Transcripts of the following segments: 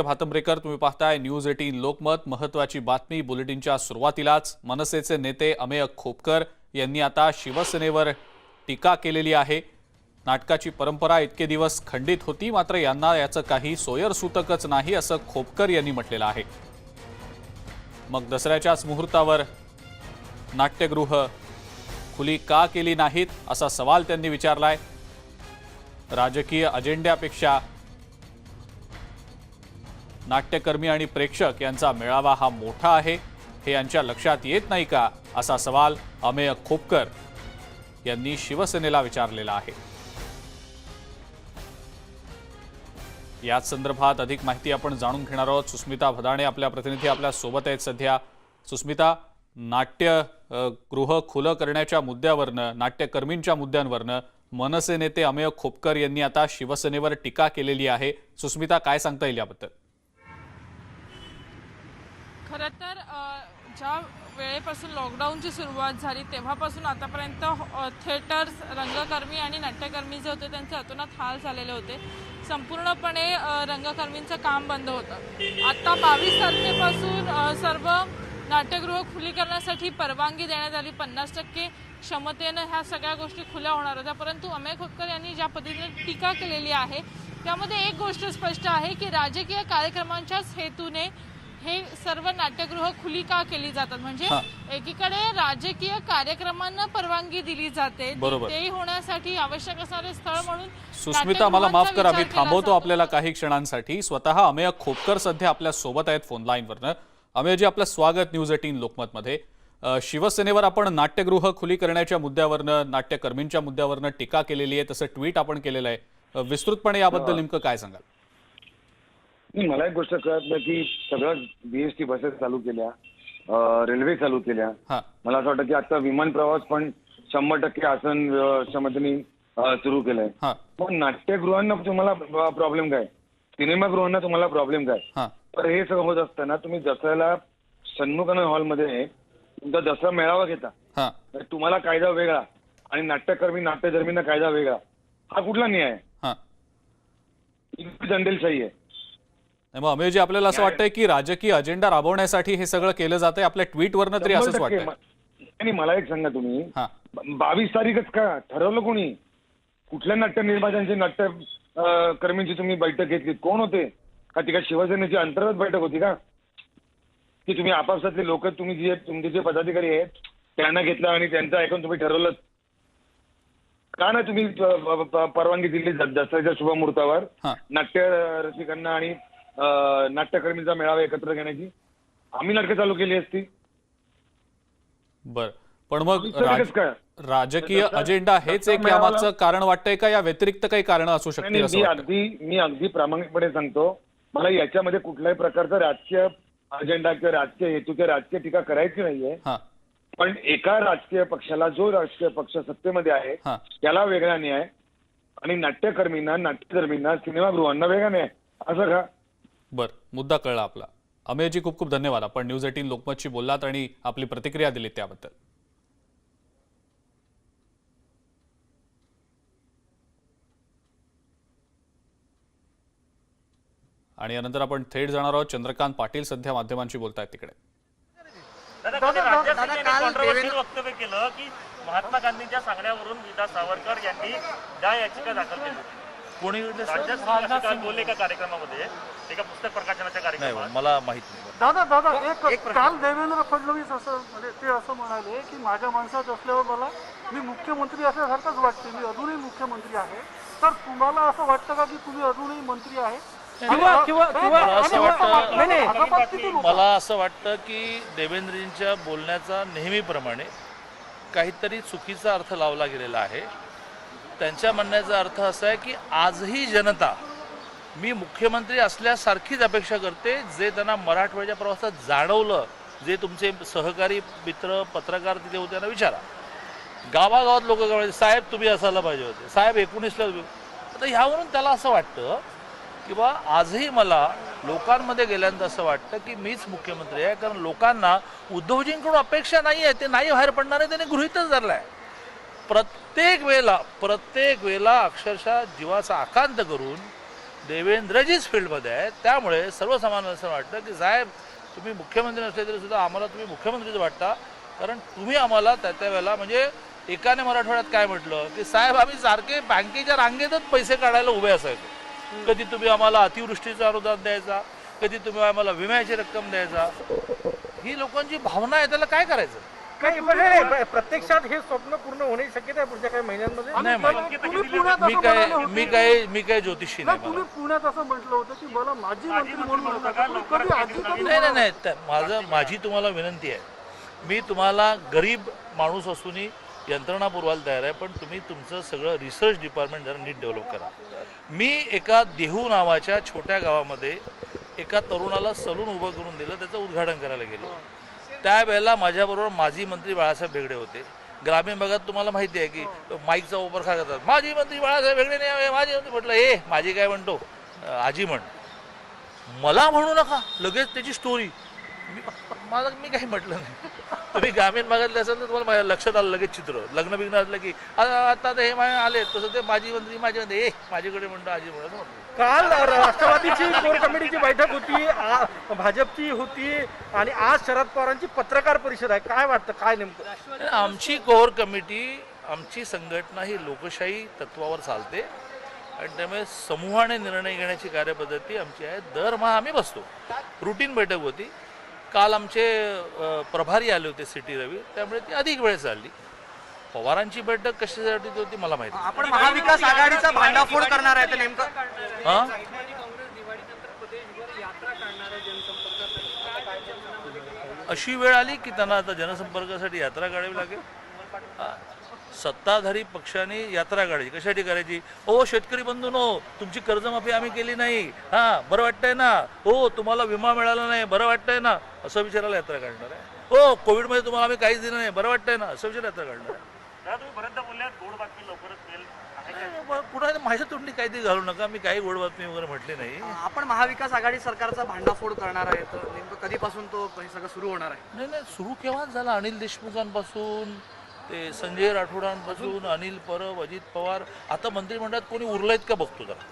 भातंब्रेकर, तुम्ही पाहताय न्यूज 18 लोकमत। महत्त्वाची बातमी बुलेटिनच्या सुरुवातीलाच मनसेचे नेते अमेय खोपकर यांनी आता शिवसेनेवर टीका केलेली आहे। नाटकाची परंपरा इतके दिवस खंडित होती, मात्र यांना याचं काही सोयरसूतकच नाही असं खोपकर यांनी म्हटलेलं आहे। मग दसऱ्याच्याच मुहूर्तावर नाट्यगृह खुली का केली नाहीत असा सवाल त्यांनी विचारलाय। राजकीय अजेंड्यापेक्षा नाट्यकर्मी आणि प्रेक्षक यांचा मेळावा हा मोठा आहे, हे यांच्या लक्षात येत नाही का असा सवाल अमेय खोपकर यांनी शिवसेनेला विचारलेला आहे। याच संदर्भात अधिक माहिती आपण जाणून घेणार आहोत। सुस्मिता भदाणे आपल्या प्रतिनिधी आपल्या सोबत आहेत सध्या। सुस्मिता, नाट्यगृह खुलं करण्याच्या मुद्द्यावरनं, नाट्यकर्मींच्या मुद्द्यांवरनं मनसे नेते अमेय खोपकर यांनी आता शिवसेनेवर टीका केलेली आहे। सुस्मिता, काय सांगता येईल याबद्दल? खरं तर ज्या वेळेपासून लॉकडाऊनची सुरुवात झाली तेव्हापासून आतापर्यंत थिएटर्स, रंगकर्मी आणि नाट्यकर्मी जे होते त्यांचे अतोनात हाल झालेले होते। संपूर्णपणे रंगकर्मींचं काम बंद होतं। आता 22 तारखेपासून सर्व नाट्यगृह खुली करण्यासाठी परवानगी देण्यात आली। 50% क्षमतेनं ह्या सगळ्या गोष्टी खुल्या होणार होत्या, परंतु अमेय खोपकर यांनी ज्या पद्धतीने टीका केलेली आहे त्यामध्ये एक गोष्ट स्पष्ट आहे की राजकीय कार्यक्रमांच्याच हेतूने हे सर्व नाट्यगृह खुली का केली जातात। म्हणजे एकीकडे राजकीय कार्यक्रमांना परवानगी दिली जाते, तेही होण्यासाठी आवश्यक असणारे स्थळ म्हणून। सुस्मिता, मला माफ करा, मी थांबवतो आपल्याला काही क्षणांसाठी। स्वतः अमेय खोपकर सध्या आपल्या सोबत आहेत फोन लाईनवरनं। अमेयजी, आपलं स्वागत न्यूज 18 लोकमत मध्ये। शिवसेनेवर आपण नाट्यगृह खुली करण्याच्या मुद्द्यावरनं, नाट्यकर्मींच्या मुद्द्यावरनं टीका केलेली आहे, तसं ट्विट आपण केलेलं आहे। विस्तृतपणे याबद्दल नेमकं काय सांगाल? मला एक गोष्ट कळत नाही की सगळं बीएसटी बसेस चालू केल्या, रेल्वे चालू केल्या। मला असं वाटतं की आता विमान प्रवास पण 100% आसन क्षमतेने सुरू केलाय। मग नाट्यगृहांना तुम्हाला प्रॉब्लेम काय? सिनेमागृहांना तुम्हाला प्रॉब्लेम काय? तर हे सगळं होत असताना तुम्ही दसऱ्याला सन्मुखानंद हॉलमध्ये तुमचा दसरा मेळावा घेता, तुम्हाला कायदा वेगळा आणि नाट्यकर्मी नाट्यधर्मींना कायदा वेगळा, हा कुठला न्याय आहे? दंडेलशाही आहे। मग अमेयजी, आपल्याला असं वाटतंय की राजकीय अजेंडा राबवण्यासाठी हे सगळं केलं जातंय? आपल्या ट्विटवरनं तरी असंच वाटतंय। आणि मला एक सांगा, तुम्ही 22 तारीखच का ठरवलं? कोणी? कुठल्या नाट्य निर्मात्यांची, नाट्यकर्मींची तुम्ही बैठक घेतली? कोण होते? का ती काय शिवसेनेची अंतर्गत बैठक होती का? की तुम्ही आपापसातले लोक, तुम्ही तुमचे जे पदाधिकारी आहेत त्यांना घेतलं आणि त्यांचं ऐकून तुम्ही ठरवलं? का नाही तुम्ही परवानगी दिली दसऱ्याच्या शुभमुहूर्तावर नाट्य रसिकांना आणि नाट्यकर्मींचा मेळावा एकत्र घेण्याची? आम्ही नाटकं चालू केली असती। बर, पण मग राजकीय अजेंडा हेच एक यामागचं कारण वाटतंय का? या व्यतिरिक्त काही कारण असू शकतील? मी अगदी प्रामाणिकपणे सांगतो, मला याच्यामध्ये कुठल्याही प्रकारचा राजकीय अजेंडा किंवा राजकीय हेतू किंवा राजकीय टीका करायची नाहीये। पण एका राजकीय पक्षाला, जो राजकीय पक्ष सत्तेमध्ये आहे त्याला वेगळा न्याय आणि नाट्यकर्मींना, नाट्यधर्मींना, सिनेमागृहांना वेगळा न्याय, असं का? बर, मुद्दा कळला आपला। अमेयजी, खूप खूप धन्यवाद। आपण न्यूज 18 लोकमतशी बोललात आणि आपली प्रतिक्रिया दिली त्याबद्दल। आणि यानंतर आपण थेट जाणार आहोत चंद्रकांत पाटील सध्या माध्यमांशी बोलतायत तिकडे। वक्तव्य केलं की महात्मा गांधींच्या सांगण्यावरून विदा सावरकर यांनी ज्या याचिका दाखल केली, कोणी बोलले का कार्यक्रमामध्ये, एका पुस्तक प्रकाशनाच्या कार्यक्रमात? मला माहित नाही दादा एक काल देवेंद्र फडणवीस असं म्हणजे ते असं म्हणाले की माझ्या माणसात असल्यावर मला, मी मुख्यमंत्री असल्यासारखंच वाटते, मी अजूनही मुख्यमंत्री आहे। तर तुम्हाला असं वाटतं का की तुम्ही अजूनही मंत्री आहे? मला असं वाटतं की देवेंद्रजींच्या बोलण्याचा नेहमीप्रमाणे काहीतरी चुकीचा अर्थ लावला गेलेला आहे। त्यांच्या म्हणण्याचा अर्थ असा आहे की आजही जनता मी मुख्यमंत्री असल्यासारखीच अपेक्षा करते। जे त्यांना मराठवाड्याच्या प्रवासात जाणवलं, जे तुमचे सहकारी मित्र पत्रकार तिथे होते त्यांना विचारा, गावागावात लोक काय, साहेब तुम्ही असायला पाहिजे होते, साहेब 19ला। आता ह्यावरून त्याला असं वाटतं की बा आजही मला लोकांमध्ये गेल्यानंतर असं वाटतं की मीच मुख्यमंत्री आहे, कारण लोकांना उद्धवजींकडून अपेक्षा नाही आहे, ते नाही बाहेर पडणार आहे, त्यांनी गृहीतच धरलं आहे। प्रत्येक वेळेला अक्षरशः जीवाचा आकांत करून देवेंद्रजीच फील्डमध्ये आहे. त्यामुळे सर्वसामान्यांना असं वाटतं की साहेब तुम्ही मुख्यमंत्री नसले तरी सुद्धा आम्हाला तुम्ही मुख्यमंत्रीच वाटता, कारण तुम्ही आम्हाला त्या वेळेला म्हणजे एकाने मराठवाड्यात काय म्हटलं की साहेब आम्ही सारखे बँकेच्या रांगेतच पैसे काढायला उभे असायचो. कधी तुम्ही आम्हाला अतिवृष्टीचं अनुदान द्यायचा, कधी तुम्ही आम्हाला विम्याची रक्कम द्यायचा. ही लोकांची भावना आहे, त्याला काय करायचं? प्रत्यक्षात हे स्वप्न पूर्ण होण्याची शक्यता आहे पुढच्या काही महिन्यांमध्ये. नाही माहिती. मी काय ज्योतिषी नाही. तुम्ही पुण्यात असं म्हटलं होतं की मला माजी मंत्री म्हणून नका, कधी अधिकारी नाही. माझी तुम्हाला विनंती आहे, मी तुम्हाला गरीब माणूस असूनही यंत्रणा पुरवायला तयार आहे, पण तुम्ही तुमचं सगळं रिसर्च डिपार्टमेंट जरा नीट डेव्हलप करा. मी एका देहू नावाच्या छोट्या गावामध्ये एका तरुणाला सलून उभं करून दिलं, त्याचं उद्घाटन करायला गेलो. त्यावेळेला माझ्याबरोबर माजी मंत्री बाळासाहेब बेगडे होते. ग्रामीण भागात तुम्हाला माहिती आहे की माईकचा वापर काय करतात, माजी मंत्री बाळासाहेब बेगडे नाही, माजी मंत्री. म्हटलं माझी काय म्हणतो आजी म्हण, मला म्हणू नका लगेच त्याची स्टोरी. मी काही म्हटलं नाही. तुम्ही ग्रामीण भागातले असाल तर तुम्हाला माझ्या लक्षात आलं लगेच चित्र. लग्न बिग्न असलं की आता हे आले तसं ते माजी मंत्री माझ्याकडे म्हणतो आजी म्हणून म्हटलं. काल राष्ट्रवादीची कोर कमिटीची बैठक होती, भाजपची होती आणि आज शरद पवारांची पत्रकार परिषद आहे. काय वाटतं, काय नेमकं? आमची कोर कमिटी, आमची संघटना ही लोकशाही तत्वावर चालते आणि त्यामुळे समूहाने निर्णय घेण्याची कार्यपद्धती आमची आहे. दरमहा आम्ही बसतो. रुटीन बैठक होती. काल आमचे प्रभारी आले होते सिटी रवी, त्यामुळे ती अधिक वेळ चालली. पवारांची बैठक कशासाठी होती मला माहिती. आपण महाविकास आघाडीचा भांडाफोड करणार आहे, तर नेमकं अशी वेळ आली की त्यांना आता जनसंपर्कासाठी यात्रा काढावी लागेल. सत्ताधारी पक्षाने यात्रा काढायची, कशासाठी करायची? हो शेतकरी बंधूंनो, तुमची कर्जमाफी आम्ही केली नाही, बरं वाटतंय ना? हो तुम्हाला विमा मिळाला नाही, बरं वाटतंय ना? असं विचारायला यात्रा काढणार आहे. हो कोविडमध्ये तुम्हाला आम्ही काहीच दिलं नाही, बरं वाटतंय ना? असं विचार यात्रा काढणार आहे. तुम्ही बरेचदा बोलल्यात गोड बातमी लवकरच मिळेल. कुठे माझ्या तोंडी काहीतरी घालू नका. मी काही गोड बातमी वगैरे म्हटली नाही. आपण महाविकास आघाडी सरकारचा भांडाफोड करणार आहे, तर नेमकं कधीपासून तो हे सगळं सुरू होणार आहे? नाही सुरू केव्हाच झाला. अनिल देशमुखांपासून ते संजय राठोडांपासून, अनिल परब, अजित पवार, आता मंत्रिमंडळात कोणी उरलायत का बघतो जरा.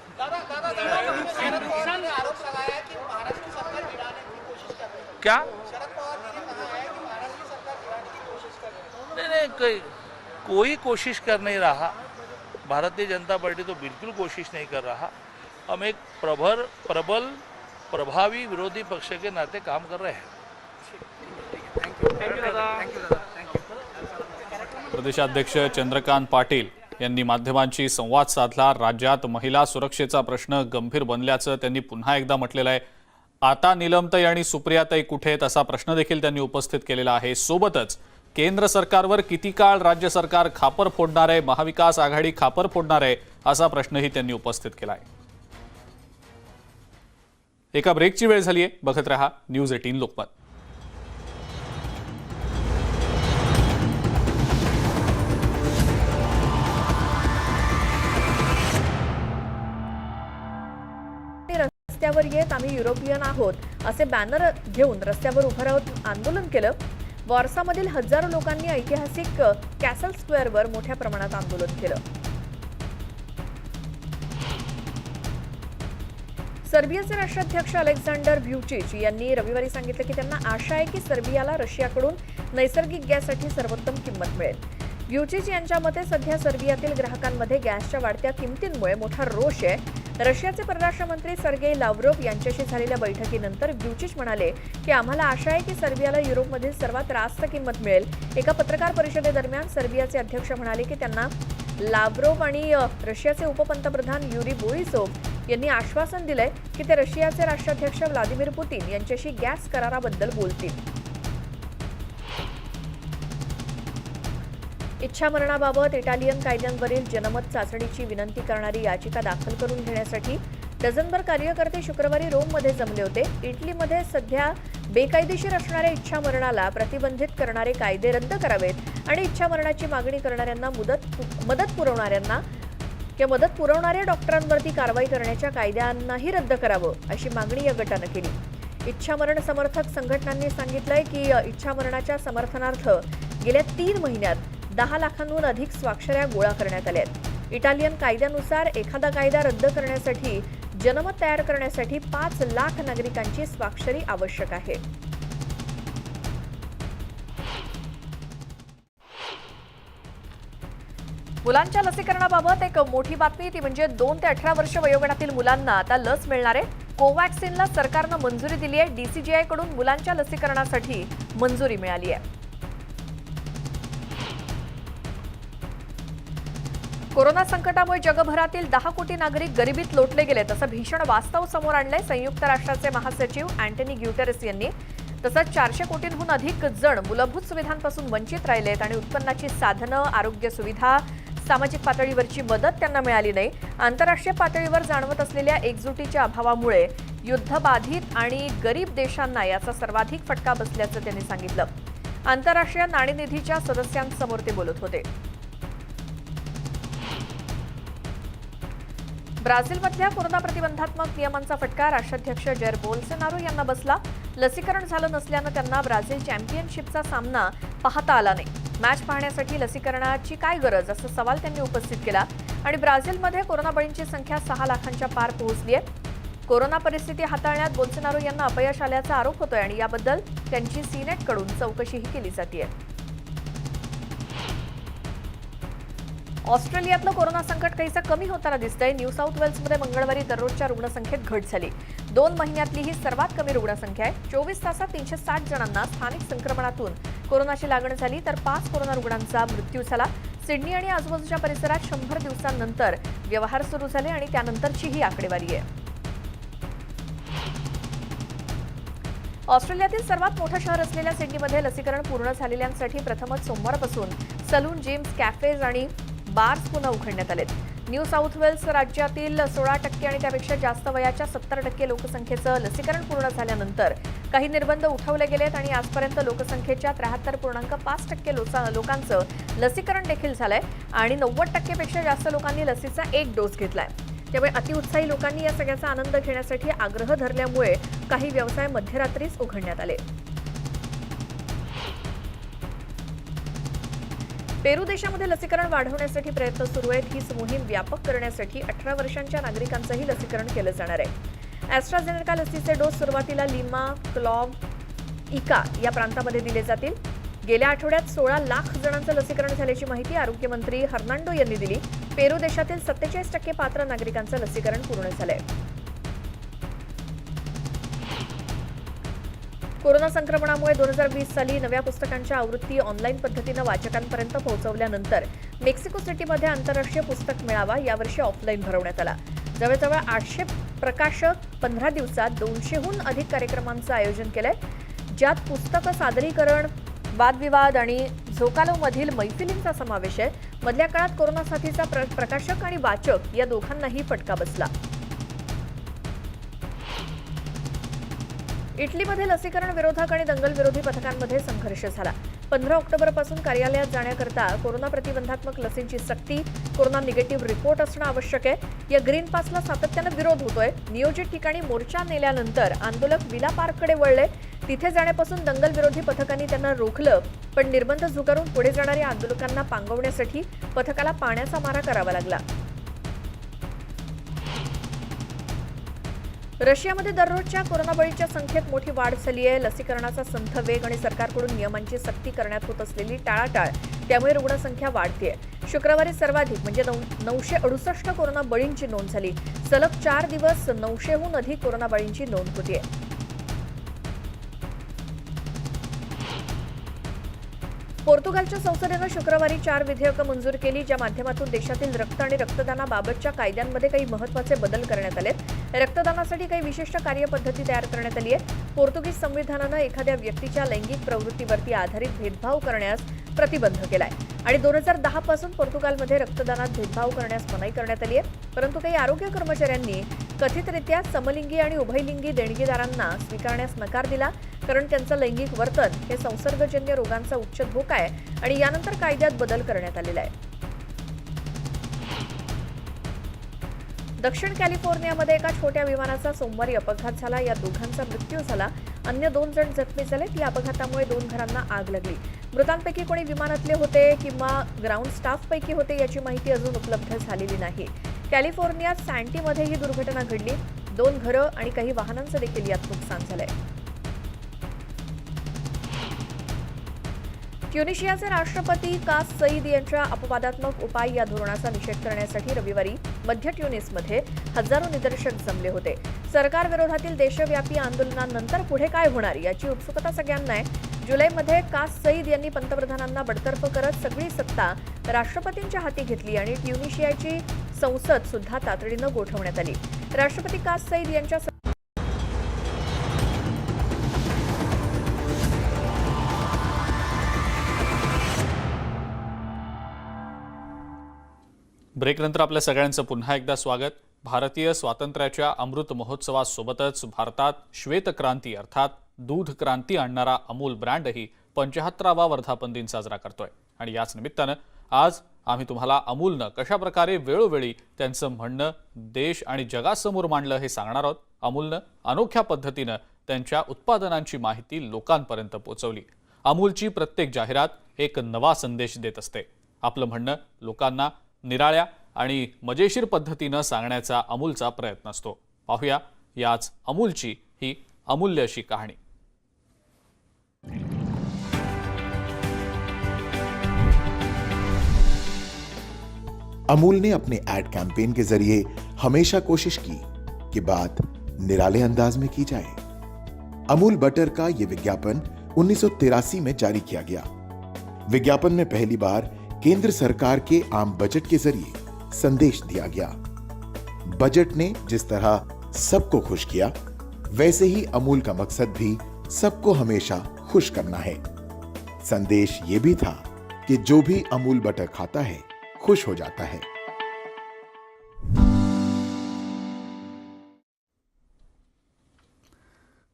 क्या नहीं, कोई कोशिश कर नहीं रहा. भारतीय जनता पार्टी तो बिल्कुल कोशिश नहीं कर रहा. हम एक प्रबल प्रभावी विरोधी पक्ष के नाते काम कर रहे हैं. प्रदेशाध्यक्ष चंद्रकांत पाटील यांनी माध्यमांशी संवाद साधला. राज्यात महिला सुरक्षेचा प्रश्न गंभीर बनल्याचं त्यांनी पुन्हा एकदा म्हटलेलं आहे. आता निलमताई आणि सुप्रियाताई कुठे आहेत असा प्रश्न देखील त्यांनी उपस्थित केलेला आहे. सोबतच केंद्र सरकारवर किती काळ राज्य सरकार खापर फोडणार आहे, महाविकास आघाडी खापर फोडणार आहे असा प्रश्नही त्यांनी उपस्थित केला आहे. एका ब्रेकची वेळ झाली आहे. बघत रहा न्यूज 18 लोकमत. रस्त्यावर येत आम्ही युरोपियन आहोत असे बॅनर घेऊन रस्त्यावर उभं राहून आंदोलन केलं. वॉर्सामधील हजारो लोकांनी ऐतिहासिक कॅसल स्क्वेअरवर मोठ्या प्रमाणात आंदोलन केलं. सर्बियाचे राष्ट्राध्यक्ष अलेक्झांडर व्ह्युचिच यांनी रविवारी सांगितलं की त्यांना आशा आहे की सर्बियाला रशियाकडून नैसर्गिक गॅससाठी सर्वोत्तम किंमत मिळेल. व्ह्युचिच यांच्या मते सध्या सर्बियातील ग्राहकांमध्ये गॅसच्या वाढत्या किमतींमुळे मोठा रोष आहे. रशियाचे परराष्ट्र मंत्री सर्गेई लाव्हरोव्ह यांच्याशी झालेल्या बैठकीनंतर व्ह्युचिच म्हणाले की आम्हाला आशा आहे की सर्बियाला युरोपमधील सर्वात रास्त किंमत मिळेल. एका पत्रकार परिषदेदरम्यान सर्बियाचे अध्यक्ष म्हणाले की त्यांना लाव्हरोव्ह आणि रशियाचे उपपंतप्रधान युरी बोरिसोव्ह यांनी आश्वासन दिलंय की ते रशियाचे राष्ट्राध्यक्ष व्लादिमीर पुतीन यांच्याशी गॅस कराराबद्दल बोलतील. इच्छामरणाबाबत इटालियन कायद्यांवरील जनमत चाचणीची विनंती करणारी याचिका दाखल करून घेण्यासाठी डझनभर कार्यकर्ते शुक्रवारी रोममध्ये जमले होते. इटलीमध्ये सध्या बेकायदेशीर असणाऱ्या इच्छामरणाला प्रतिबंधित करणारे कायदे रद्द करावेत आणि इच्छामरणाची मागणी करणाऱ्यांना मदत पुरवणाऱ्या डॉक्टरांवरती कारवाई करण्याच्या कायद्यांनाही रद्द करावं अशी मागणी या गटानं केली. इच्छामरण समर्थक संघटनांनी सांगितलंय की इच्छामरणाच्या समर्थनार्थ गेल्या 3 महिन्यात 10 लाखांहून अधिक स्वाक्षऱ्या गोळा करण्यात आल्या आहेत. इटालियन कायद्यानुसार एखादा कायदा रद्द करण्यासाठी जनमत तयार करण्यासाठी 5 लाख नागरिकांची स्वाक्षरी आवश्यक आहे. मुलांच्या लसीकरणाबाबत एक मोठी बातमी ती म्हणजे 2 ते 18 वर्ष वयोगटातील मुलांना आता लस मिळणार आहे. कोवॅक्सिनला सरकारनं मंजुरी दिली आहे. DCGI कडून मुलांच्या लसीकरणासाठी मंजुरी मिळाली आहे. कोरोना संकटामुळे जगभरातील 10 कोटी नागरिक गरिबीत लोटले गेलेत असं भीषण वास्तव समोर आणलंय संयुक्त राष्ट्राचे महासचिव अँटनी ग्युटेरस यांनी. तसंच 400 कोटींहून अधिक जण मूलभूत सुविधांपासून वंचित राहिलेत आणि उत्पन्नाची साधनं, आरोग्य सुविधा, सामाजिक पातळीवरची मदत त्यांना मिळाली नाही. आंतरराष्ट्रीय पातळीवर जाणवत असलेल्या एकजुटीच्या अभावामुळे युद्धबाधित आणि गरीब देशांना याचा सर्वाधिक फटका बसल्याचं त्यांनी सांगितलं. आंतरराष्ट्रीय नाणेनिधीच्या सदस्यांसमोर ते बोलत होते. ब्राझीलमधल्या कोरोना प्रतिबंधात्मक नियमांचा फटका राष्ट्राध्यक्ष जैर बोल्सोनारो यांना बसला. लसीकरण झालं नसल्यानं त्यांना ब्राझील चॅम्पियनशिपचा सामना पाहता आला नाही. मॅच पाहण्यासाठी लसीकरणाची काय गरज असा सवाल त्यांनी उपस्थित केला. आणि ब्राझीलमध्ये कोरोना बळींची संख्या 6 लाखांच्या पार पोहोचली आहे. कोरोना परिस्थिती हाताळण्यात बोल्सोनारो यांना अपयश आल्याचा आरोप होतोय आणि याबद्दल त्यांची सीनेटकडून चौकशीही केली जाते. ऑस्ट्रेलियातलं कोरोना संकट काहीसं कमी होताना दिसतंय. न्यू साऊथ वेल्समध्ये मंगळवारी दररोजच्या रुग्णसंख्येत घट झाली. 2 महिन्यातली ही सर्वात कमी रुग्णसंख्या आहे. 24 तासात 360 जणांना स्थानिक संक्रमणातून कोरोनाची लागण झाली तर 5 कोरोना रुग्णांचा मृत्यू झाला. सिडनी आणि आजूबाजूच्या परिसरात 100 दिवसांनंतर व्यवहार सुरू झाले आणि त्यानंतरची ही आकडेवारी आहे. ऑस्ट्रेलियातील सर्वात मोठं शहर असलेल्या सिडनीमध्ये लसीकरण पूर्ण झालेल्यांसाठी प्रथमच सोमवारपासून सलून, जिम्स, कॅफेज आणि बार्स पुन्हा उघडण्यात आलेत. न्यू साऊथ वेल्स राज्यातील 16% आणि त्यापेक्षा जास्त वयाच्या 70% लोकसंख्येचं लसीकरण पूर्ण झाल्यानंतर काही निर्बंध उठवले गेलेत आणि आजपर्यंत लोकसंख्येच्या 73.5% लोकांचं लसीकरण देखील झालंय आणि 90% पेक्षा जास्त लोकांनी लसीचा 1 डोस घेतलाय. त्यामुळे अतिउत्साही लोकांनी या सगळ्याचा आनंद घेण्यासाठी आग्रह धरल्यामुळे काही व्यवसाय मध्यरात्रीच उघडण्यात आले. पेरू देशामध्ये लसीकरण वाढवण्यासाठी प्रयत्न सुरू आहेत. ही मोहीम व्यापक करण्यासाठी 18 वर्षांच्या नागरिकांचंही लसीकरण केलं जाणार आहे. ॲस्ट्राझेनेका लसीचे डोस सुरुवातीला लिमा, क्लॉव, इका या प्रांतामध्ये दिले जातील. गेल्या आठवड्यात 16 लाख जणांचं लसीकरण झाल्याची माहिती आरोग्यमंत्री हर्नांडो यांनी दिली. पेरू देशातील 47% पात्र नागरिकांचं लसीकरण पूर्ण झालंय. कोरोना संक्रमणामुळे 2020 साली नव्या पुस्तकांच्या आवृत्ती ऑनलाईन पद्धतीनं वाचकांपर्यंत पोहोचवल्यानंतर मेक्सिको सिटीमध्ये आंतरराष्ट्रीय पुस्तक मेळावा यावर्षी ऑफलाईन भरवण्यात आला. जवळजवळ 800 प्रकाशक 15 दिवसात 200हून अधिक कार्यक्रमांचं आयोजन केलंय, ज्यात पुस्तकं सादरीकरण, वादविवाद आणि झोकालोमधील मैफिलींचा समावेश आहे. मधल्या काळात कोरोना साथीचा प्रकाशक आणि वाचक या दोघांनाही फटका बसला. इटलीमध्ये लसीकरण विरोधक आणि दंगल विरोधी पथकांमध्ये संघर्ष झाला. 15 ऑक्टोबरपासून कार्यालयात जाण्याकरता कोरोना प्रतिबंधात्मक लसींची सक्ती, कोरोना निगेटिव्ह रिपोर्ट असणं आवश्यक आहे. या ग्रीन पासला सातत्यानं विरोध होतोय. नियोजित ठिकाणी मोर्चा नेल्यानंतर आंदोलक विला पार्ककडे वळले. तिथे जाण्यापासून दंगल विरोधी पथकांनी त्यांना रोखलं, पण निर्बंध झुगारून पुढे जाणाऱ्या आंदोलकांना पांगवण्यासाठी पथकाला पाण्याचा मारा करावा लागला. रशियामध्ये दररोजच्या कोरोना बळीच्या संख्येत मोठी वाढ झाली आहे. लसीकरणाचा संथ वेग आणि सरकारकडून नियमांची सक्ती करण्यात होत असलेली टाळाटाळ त्यामुळे रुग्णसंख्या वाढतेय. शुक्रवारी सर्वाधिक म्हणजे 968 कोरोना बळींची नोंद झाली. सलग 4 दिवस 900हून अधिक कोरोना बळींची नोंद होतीये. पोर्तुगालच्या संसदेनं शुक्रवारी 4 विधेयकं मंजूर केली, ज्या माध्यमातून देशातील रक्त आणि रक्तदानाबाबतच्या कायद्यांमध्ये काही महत्त्वाचे बदल करण्यात आलेत. रक्तदानासाठी काही विशिष्ट कार्यपद्धती तयार करण्यात आली आहे. पोर्तुगीज संविधानानं एखाद्या व्यक्तीच्या लैंगिक प्रवृत्तीवरती आधारित भेदभाव करण्यास प्रतिबंध केलाय आणि 2010 पासून पोर्तुगालमध्ये रक्तदानात भेदभाव करण्यास मनाई करण्यात आली आहे. परंतु काही आरोग्य कर्मचाऱ्यांनी कथितरित्या समलिंगी आणि उभयलिंगी देणगीदारांना स्वीकारण्यास नकार दिला, कारण त्यांचं लैंगिक वर्तन हे संसर्गजन्य रोगांचा उच्च धोका आहे आणि यानंतर कायद्यात बदल करण्यात आलेला आहे. दक्षिण कॅलिफोर्नियामध्ये एका छोट्या विमानाचा सोमवारी अपघात झाला. या दोघांचा मृत्यू झाला. अन्य 2 जण जखमी झालेत. या अपघातामुळे 2 घरांना आग लागली. मृतांपैकी कोणी विमानातले होते किंवा ग्राउंड स्टाफपैकी होते याची माहिती अजून उपलब्ध झालेली नाही. कॅलिफोर्नियात सँटीमध्ये ही दुर्घटना घडली. 2 घरं आणि काही वाहनांचं देखील यात नुकसान झालंय. ट्युनिशियाचे राष्ट्रपती कास सईद यांच्या अपवादात्मक उपाय या धोरणाचा निषेध करण्यासाठी रविवारी मध्य ट्युनिसमध्ये हजारो निदर्शक जमले होते. सरकारविरोधातील देशव्यापी आंदोलनानंतर पुढे काय होणार याची उत्सुकता सगळ्यांना आहे. जुलैमध्ये कास सईद यांनी पंतप्रधानांना बडतर्फ करत सगळी सत्ता राष्ट्रपतींच्या हाती घेतली आणि ट्युनिशियाची संसद सुद्धा तातडीनं गोठवण्यात आली. राष्ट्रपती कास सईद यांच्या ब्रेकनंतर आपल्या सगळ्यांचं पुन्हा एकदा स्वागत. भारतीय स्वातंत्र्याच्या अमृत महोत्सवासोबतच भारतात श्वेतक्रांती अर्थात दूध क्रांती आणणारा अमूल ब्रँडही 75वा वर्धापन दिन साजरा करतोय. आणि याच निमित्तानं आज आम्ही तुम्हाला अमूलनं कशा प्रकारे वेळोवेळी त्यांचं म्हणणं देश आणि जगासमोर मांडलं हे सांगणार आहोत. अमूलनं अनोख्या पद्धतीनं त्यांच्या उत्पादनांची माहिती लोकांपर्यंत पोहोचवली. अमूलची प्रत्येक जाहिरात एक नवा संदेश देत असते. आपलं म्हणणं लोकांना निराळ्या आणि मजेशीर पद्धतीनं सांगण्याचा अमूलचा प्रयत्न असतो. पाहूया याच अमूलची ही अमूल्य अशी कहाणी. अमूल ने अपने एड कैंपेन के जरिए हमेशा कोशिश की कि बात निराले अंदाज में की जाए. अमूल बटर का यह विज्ञापन 1983 में जारी किया गया. विज्ञापन में पहली बार केंद्र सरकार के आम बजट के जरिए संदेश दिया गया. बजट ने जिस तरह सबको खुश किया, वैसे ही अमूल का मकसद भी सबको हमेशा खुश करना है. संदेश ये भी था कि जो भी अमूल बटर खाता है खुश हो जाता है.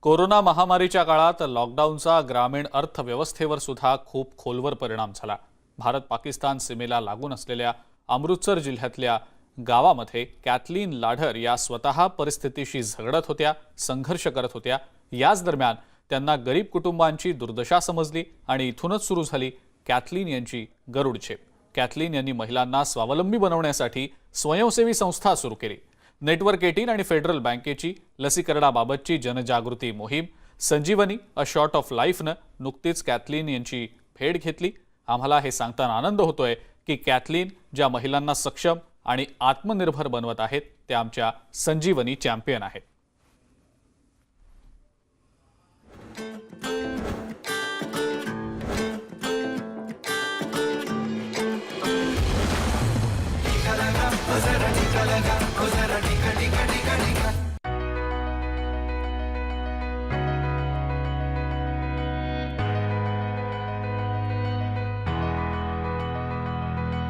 कोरोना महामारीच्या काळात लॉकडाऊनचा ग्रामीण अर्थव्यवस्थेवर सुद्धा खूप खोलवर परिणाम झाला. भारत पाकिस्तान सीमेला लागून असलेल्या अमृतसर जिल्ह्यातल्या गावामध्ये कॅथलीन लाढर या स्वतः परिस्थितीशी झगडत होत्या, संघर्ष करत होत्या. याच दरम्यान त्यांना गरीब कुटुंबांची दुर्दशा समजली आणि इथूनच सुरू झाली कॅथलीन यांची गरुड छेप. कॅथलीन यांनी महिलांना स्वावलंबी बनवण्यासाठी स्वयंसेवी संस्था सुरू केली. नेटवर्क 18 आणि फेडरल बँकेची लसीकरणाबाबतची जनजागृती मोहीम संजीवनी अ शॉर्ट ऑफ लाईफनं नुकतीच कॅथलीन यांची भेट घेतली. आम्हाला हे सांगताना आनंद होतोय की कॅथलीन ज्या महिलांना सक्षम आणि आत्मनिर्भर बनवत आहेत त्या आमच्या संजीवनी चॅम्पियन आहेत.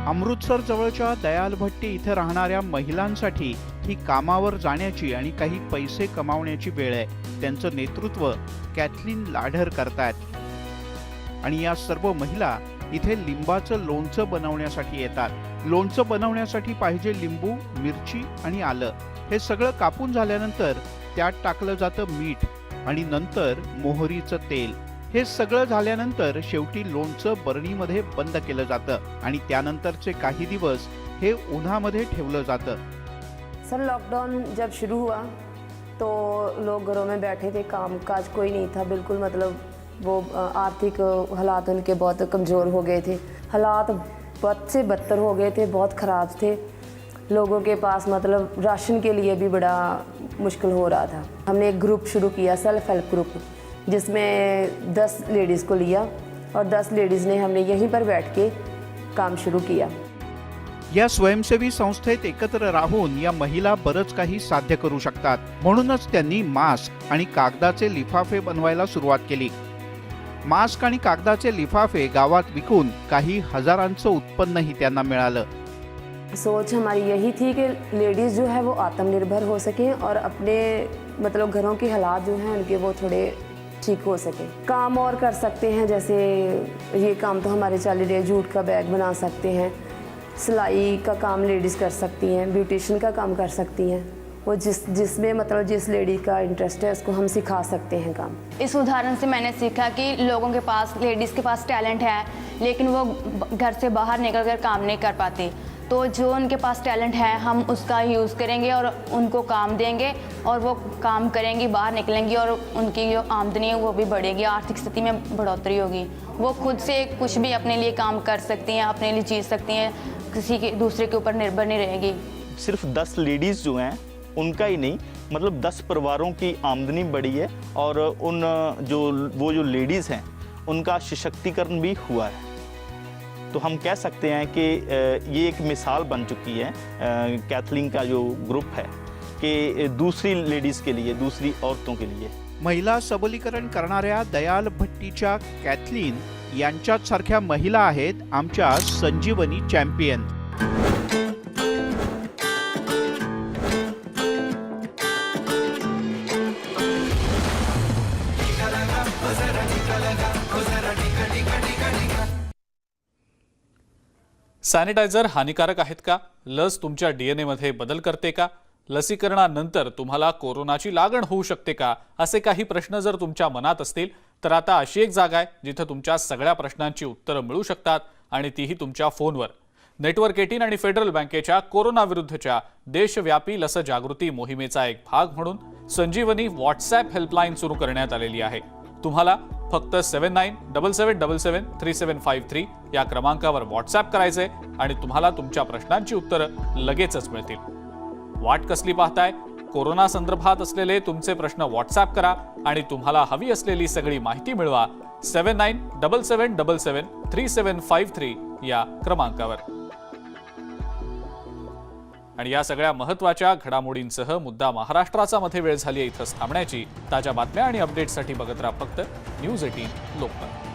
अमृतसर जवळच्या दयाल भट्टी इथे राहणाऱ्या महिलांसाठी ही कामावर जाण्याची आणि काही पैसे कमावण्याची वेळ आहे. त्यांचं नेतृत्व कॅथलीन लाढर करतायत आणि या सर्व महिला इथे लिंबाचं लोणचं बनवण्यासाठी येतात. लोणचं बनवण्यासाठी पाहिजे लिंबू, मिरची आणि आलं. हे सगळं कापून झाल्यानंतर त्यात टाकलं जातं मीठ आणि नंतर मोहरीचं तेल. हे सगळं झाल्यानंतर शेवटी लोणचं बरणीमध्ये बंद केलं जातं आणि त्यानंतरचे काही दिवस हे उन्हामध्ये ठेवलं जातं. सर, लॉकडाउन जब शुरू हुआ तो लोग घरों में बैठे थे, काम काज कोई नहीं था बिल्कुल. मतलब वो आर्थिक हालात उनके बहुत कमज़ोर हो गए थे. हालात बद से बदतर हो गए थे, बहुत ख़राब थे. लोगों के पास मतलब राशन के लिए भी बड़ा मुश्किल हो रहा था. हमने एक ग्रुप शुरू किया, सेल्फ हेल्प ग्रुप, जिसमें 10 लेडीज़ को लिया और 10 लेडीज़ ने हमने यहीं पर बैठ के काम शुरू किया. या स्वयंसेवी संस्थेत एकत्र राहून या महिला बरंच काही साध्य करू शकतात. म्हणूनच त्यांनी मास्क आणि कागदाचे लिफाफे बनवायला सुरुवात केली. मास्क आणि कागदाचे लिफाफे गावात विकून काही हजारांचं उत्पन्नही त्यांना मिळालं. सोच हमारी यही थी कि लेडीज़ जो है वो आत्मनिर्भर हो सकें और अपने मतलब घरों के हालात जो हैं उनके वो थोड़े ठीक हो सके. काम और कर सकते हैं, जैसे ये काम तो हमारे चल रहे हैं, जूट का बैग बना सकते हैं, सिलाई का काम लेडीज़ कर सकती हैं, ब्यूटिशियन का काम कर सकती हैं. वो जिसमें मतलब जिस लेडी का इंटरेस्ट है उसको हम सिखा सकते हैं काम. इस उदाहरण से मैंने सीखा कि लोगों के पास, लेडीज़ के पास टैलेंट है लेकिन वो घर से बाहर निकल कर काम नहीं कर पाती. तो जो उनके पास टैलेंट है हम उसका यूज़ करेंगे और उनको काम देंगे और वो काम करेंगी, बाहर निकलेंगी और उनकी जो आमदनी है वो भी बढ़ेगी, आर्थिक स्थिति में बढ़ोतरी होगी। वो खुद से कुछ भी अपने लिए काम कर सकती हैं, अपने लिए जी सकती हैं, किसी के दूसरे के ऊपर निर्भर नहीं रहेगी। सिर्फ 10 लेडीज़ जो हैं उनका ही नहीं, मतलब 10 परिवारों की आमदनी बढ़ी है और उन जो लेडीज़ हैं उनका सशक्तिकरण भी हुआ है। तो हम कह सकते हैं कि ये एक मिसाल बन चुकी है कैथलीन का जो ग्रुप है कि दूसरी लेडीज़ के लिए, दूसरी औरतों के लिए। महिला सबलीकरण करणाऱ्या दयाल भट्टीच्या कॅथलीन यांच्याच सारख्या महिला आहेत आमच्या संजीवनी चॅम्पियन। सॅनिटायझर हानिकारक आहेत का? लस तुमच्या DNA मध्ये बदल करते का? लसीकरणानंतर तुम्हाला कोरोनाची लागण होऊ शकते का? असे काही प्रश्न जर तुमच्या मनात असतील तर आता अशी एक जागा आहे जिथे तुमच्या सगळ्या प्रश्नांची उत्तरं मिळू शकतात आणि तीही तुमच्या फोनवर। नेटवर्क 18 आणि फेडरल बँकेच्या कोरोना विरुद्धच्या देशव्यापी लस जागृती मोहिमेचा एक भाग म्हणून संजीवनी व्हॉट्सॲप हेल्पलाईन सुरू करण्यात आलेली आहे। तुम्हाला फक्त 7977773753 या क्रमांकावर व्हॉट्सॲप करायचे आणि तुम्हाला तुमच्या प्रश्नांची उत्तरं लगेचच मिळतील। वाट कसली पाहताय? कोरोना संदर्भात असलेले तुमचे प्रश्न व्हॉट्सॲप करा आणि तुम्हाला हवी असलेली सगळी माहिती मिळवा 7977773753 या क्रमांकावर। आणि या सगळ्या महत्त्वाच्या घडामोडींसह मुद्दा महाराष्ट्राचा मध्ये वेळ झाली इथंच थांबण्याची। ताज्या बातम्या आणि अपडेट्ससाठी बघत राहा फक्त न्यूज 18 लोकमत।